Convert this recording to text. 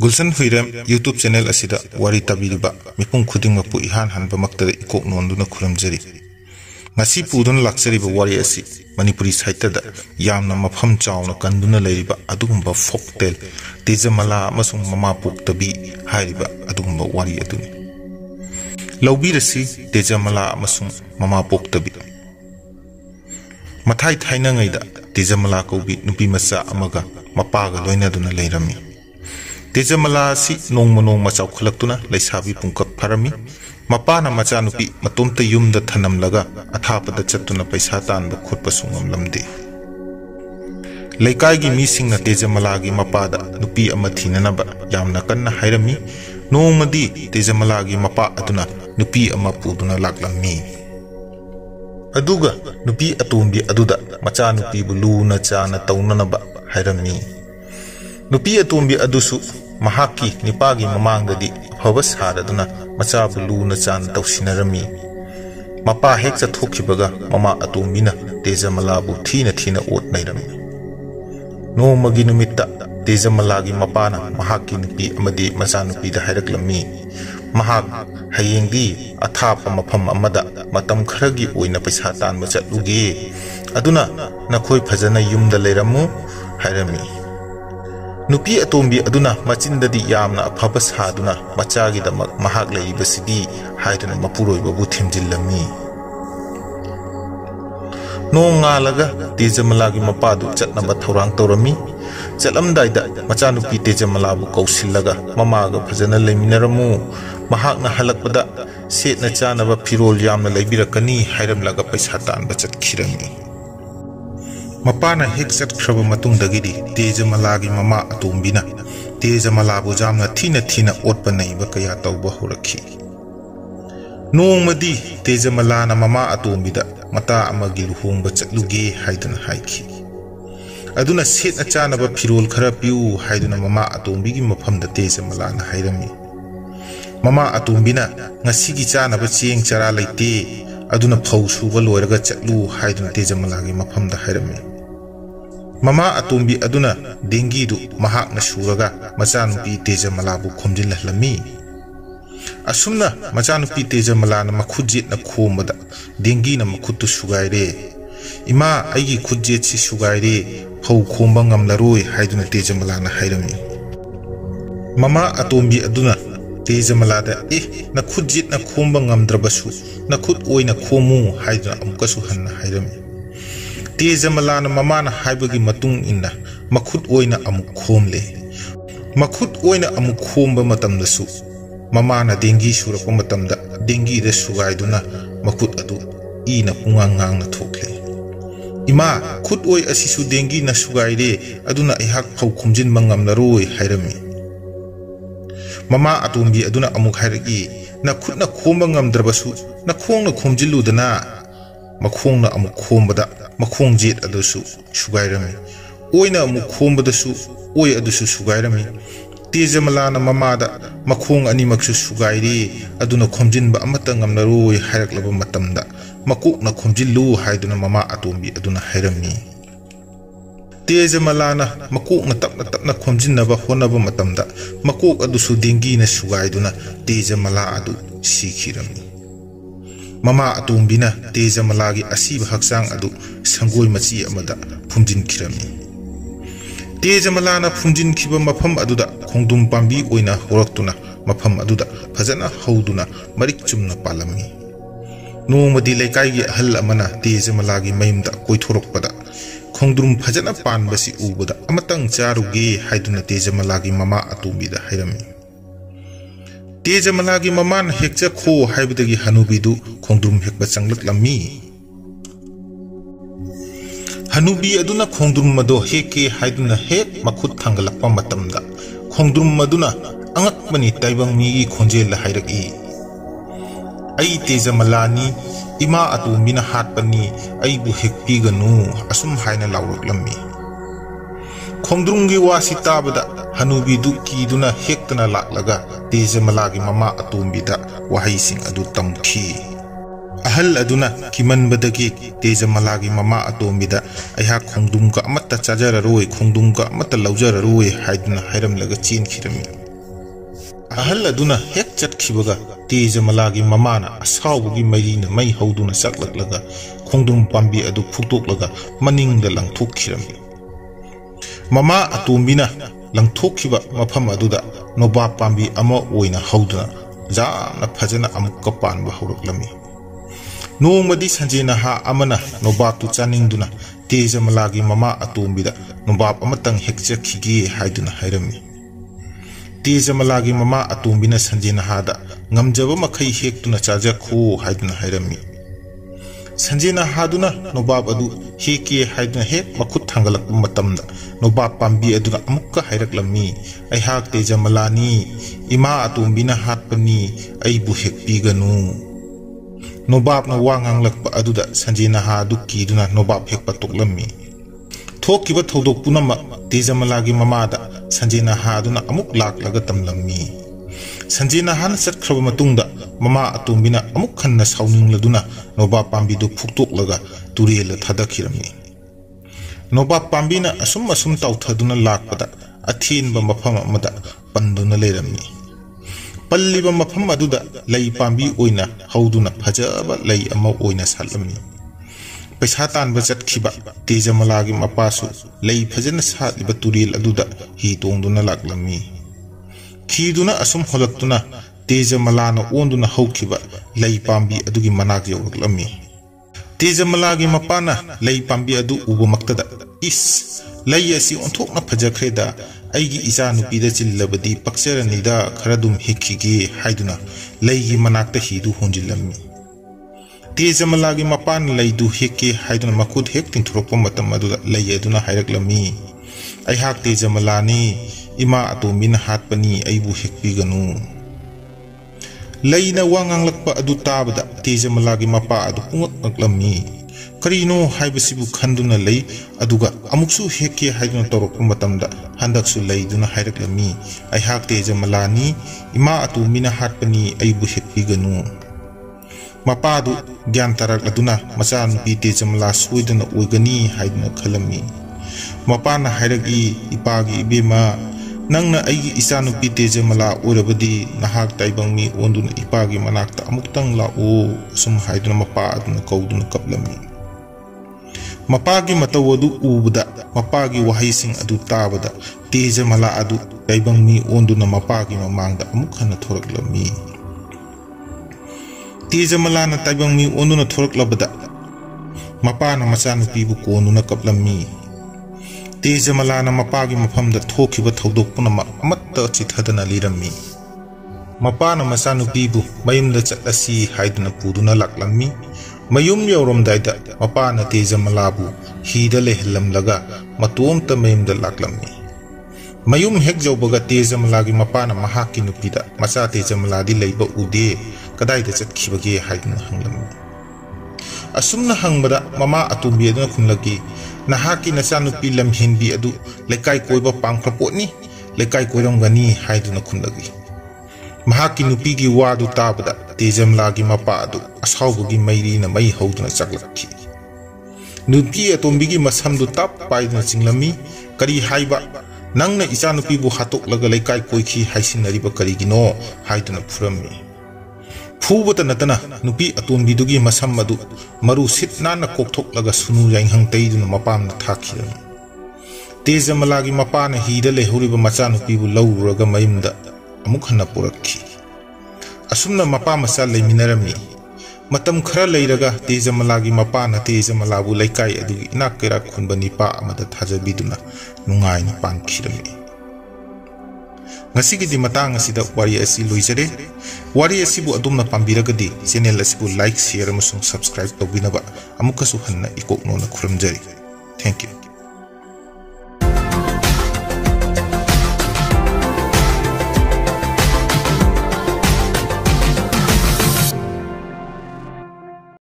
Gulsan Huirem YouTube channel asida wari tabiriba mipum khuding mapu ihan hanba maktada ikok nonduna khuramjari ngasi pudun laksariba wari asi Manipuri saitada yamna mafam chawna kanduna leiriba adugumba folktale tejamala amasung mama poktabi hairiba adugumba wari aduni lawbirasi tejamala amasung mama poktabi mathai thaina ngaida tejamala kobi nupi macha amaga mapaga loinaduna leirami Tejamala si nong macaw khalaktuna laisabi pungkak pharami mapana macha nupi matomta yumda thanamlaga athapada chattuna paisa tanba khutpa sungamlamde leikaigi misingna Tejamala gi mapada nupi ama thinanaba yamna kanna hairami nongmadi Tejamala gi mapa aduna nupi ama puduna laklammi aduga nupi atombi aduda macha nupi buluna chana taunanaba hairami nupi atombi adusu mahaki nipagi mamangdadi phaba saraduna macha buluna chan tausinarami mapa hek chathokhibaga mama atombina Tejamala bu thina ot nairami nomagi numitta Tejamala gi mapana mahaki nupi amadi macha nupi da hairaklammi mahak hayengdi athapa mafam amada matam kharagi oina paisa tanba chatluge aduna nakhoi phajana yumda leiramu hairami Nupi atombi aduna machindadi yamna afaba saduna machagi da mahak leibasidi haiduna mapuroiba bu thimjillami nongalaga Tejamala gi mapadu chatnaba thorang torami chalamdaida macha nupi Tejamala bu kausillaga mamaga phajana leiminaramu mahakna halakpada setna chanaba phirol yamna leibirakani hairamlaga paisa tanba chatkhirami Mapana hek chatkraba matungdagidi Tejamala gi mama atombina Tejamala bu jamna thina otpa naiba kaya tawba horakhi nongmadi Tejamala na mama atombida mata amagi luhongba chatluge haiduna haiki aduna setna chanaba phirol khara piu haiduna mama atombigi mafamda Tejamala na hairami mama atombina ngasigi chanaba cheng chara leite aduna phau suba loiraga chatlu haiduna Tejamala gi mafamda hairami Mama atombi aduna dengi du mahak na suraga macha nupi Tejamala bu khomjillami asumna macha nupi Tejamala na makhujit na khomada dengi na makhutu sugaire ima aigi khujit si sugaire phau khomba ngamlaroi haiduna Tejamala na hairami mama atombi aduna Tejamala da na khujit na khomba ngamdrabasu na khut oina khomu haiduna amkasu hanna hairami Tejamala na mama na haibagi matung inna makhut oina amuk khomle makhut oina amuk khomba matamdasu mama na dengi surakpa matamda dengi da sugaiduna makhut adu ina pungangang na thokle ima khut oi asisu dengi na sugaire aduna ihak phau khumjin mangamlaroi hairami mama atombi aduna amuk hairagi na khut na khomba ngamdrabasu na khongna khomjilludana makhongna amuk khombada makhong jet adusu sugairami oina amuk khombadasu oi adusu sugairami Tejamala na mamada makhong animaksu sugaire aduna khomjinba amata ngamnaroi hairaklaba matamda makokna khomjillu haiduna mama atombi aduna hairami Tejamala na makokna tapna khomjinnaba honaba matamda makok adusu dengi na sugaiduna Tejamala adu sikhirami Mama atombina Tejamala gi asiba haksang adu sangoi machi amada phumjin khirami Tejamala na phumjin khiba mafam aduda khongdum pambi oina horaktuna mafam aduda phajana hauduna marik chumna palami nongmadi leikai gi ahal amana Tejamala gi mayumda koithorokpada khongdum phajana panbasi ubada amatang charuge haiduna Tejamala gi mama atombida hairami Tejamala gi mama na hekcha kho haibadagi hanubidu khongdrum hekba changlaklammi hanubi aduna khongdrum mado heke haiduna hek makhut thangalakpa matamda khongdrum maduna angakmani taibang mi gi khonjel hairaki ai Tejamala ni ima atombina hatpani aibu hekpi ganu asum haina lawraklammi khongdrum gi wasi tabada hanubi du kiduna hektana laklaga Tejamala gi mama atombida wahaising adu tamkhi ahal aduna kimanbadagi Tejamala gi mama atombida aiha khongdum ka amatta chajararoi khongdum ka amatta laujararoi haiduna hairamlaga chin khirami ahal aduna hek chatkibaga Tejamalagi mamana asawbugi mairina mai hauduna saklaklaga khongdum pambi adu phuktoklaga maningda langthokkhirami mama atombina langthokhiba mafam aduda nobab pambi ama oina hauduna jana phajana amukka panba hauruklami nongmadi sanjena ha amana nobab tu chaningduna Tejamalagi mama atombida nobab amatang hekchakhige haiduna hairami Tejamalagi mama atombina sanjena hada ngamjaba makai hektuna chaja kho haiduna hairami sanjena haduna nobab adu heke haiduna hek makhut thangalak matamda nobab pambi aduna amukka hairaklammi ai hak Tejamalani ima atombina hatpani aibu hekpiganu nobab na wanganglakpa aduda sanjena hadu kiduna nobab hekpa toklammi thokiba thodok punama Tejamalagi mamada sanjena haduna amuk laklaga tamlammi sanjena han satkhaba matungda mama atombina amuk khanna sauningladuna nobab pambidu phuktoklaga turela thadakhirami nobab pambina asum tauthaduna lakpada athinba mafam amada panduna lerami palliba mafam aduda lei pambi oina hauduna phajaba lei ama oina salami paisa tanba chatkhiba Tejamalagi mapasu lei phajana satliba turel aduda hi tongduna laklami khiduna asum holaktuna Tejamalana onduna haukhiba lei pambi adugi manak yawraklami Tejamalagi mapana lei pambi adu ubamaktada is lei asi onthokna phajakhreda aigi icha nupida chillabadi pakcharanida kharadum hikhige haiduna leigi manakta hidu honjilami Tejamalagi mapan leidu heke haiduna makhud hek tinthurokpa matam aduda lei aduna hairaklami ai hak Tejamalani ima atombina hatpani aibu hekpiganu leina wanganglakpa adu tabada Tejamalagi mapa adu pungakmaklami karino haibasibu khanduna lei aduga amuksu heke haiduna torokpa matamda handaksu leiduna hairaklami ai hak Tejamalani ima atombina hatpani aibu hekpiganu mapadu gyan tarak aduna macha nupi Tejamala soidana oigani haiduna khalami mapana hairagi ipagi ibema nangna aigi isa nupi Tejamala oirabadi nahak taibangmi onduna ipagi manakta amuktang lao sum haiduna mapa aduna kauduna kaplami mapagi matawadu ubada mapagi wahaising adu tabada Tejamala adu taibangmi onduna mapagi mamangda amukhana thoraklami Tejamalana taibangmi onduna thoraklabada mapana macha nupibu konuna kaplami Tejamalana mapagi mafamda thokhiba thodok punama amatta chithadana lirami mapana macha nupibu mayumda chatlasi haiduna puduna laklammi mayum yawramdaida mapana Tejamalabu hida lehellamlaga matomta mayumda laklammi mayum hek jawbaga Tejamalagi mapana mahaki nupida macha Tejamaladi leiba ude kadaida chatkibage haiduna hanglammi asumna hangbada mama atumbi aduna khumlagi nahaki nacha nupi lamhinbi adu lekai koiba pangkrapotni lekai koiramgani haiduna khumlagi mahaki nupi gi wadu tabada Tejamalagi mapa adu asawbugi mairina mai hauduna chaklakki nupi atumbi gi masamdu tap paiduna chinglami kari haiba nangna icha nupi bu hatoklaga lekai koikhi haisinariba karigino haiduna phurami Fubata natana nupi atombidugi masam adu maru sit nana kokthok sunu yainghang taiduna mapamna thakhiram Tejamalagi mapana hida lehuriba macha nupi bu lawraga mayumda amuk hana purakhi asumna mapa macha leiminarami matam khara leiraga Tejamalagi mapana Tejamalabu laikai adugi inakera khunba nipa amada thajabiduna nungaina pankhirami Ngasigi matang asida wari asi loijare wari asibu adumna pambiragadi channel asibu like share amasung subscribe tawbinaba amukasu hanna ikoknona khuramjari thank you